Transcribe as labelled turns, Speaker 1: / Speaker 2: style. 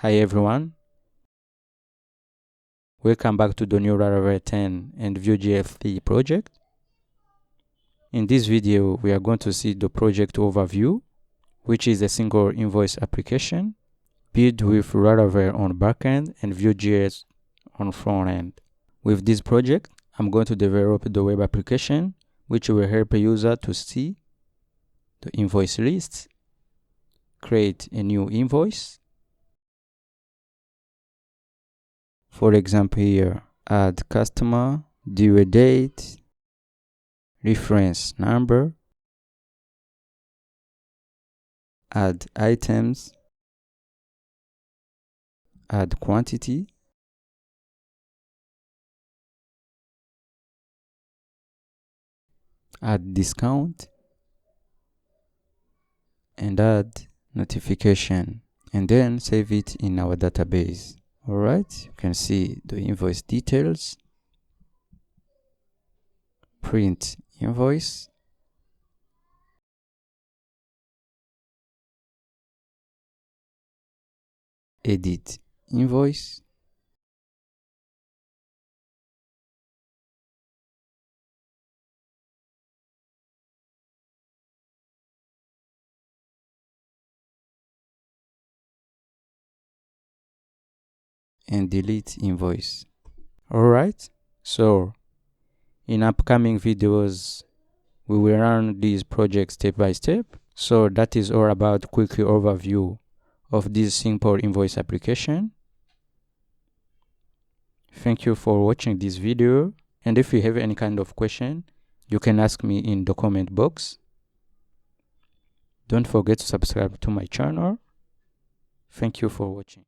Speaker 1: Hi everyone, welcome back to the new Laravel 10 and Vuejs 3 project. In this video, we are going to see the project overview, which is a single invoice application built with Laravel on backend and Vuejs on frontend. With this project, I'm going to develop the web application, which will help a user to see the invoice list, create a new invoice. For example here, add customer, due date, reference number, add items, add quantity, add discount, and add notification, and then save it in our database. Alright, you can see the invoice details, print invoice, edit invoice, and delete invoice. Alright, so in upcoming videos we will run these projects step by step. So that is all about quick overview of this simple invoice application. Thank you for watching this video, and if you have any kind of question, you can ask me in the comment box. Don't forget to subscribe to my channel. Thank you for watching.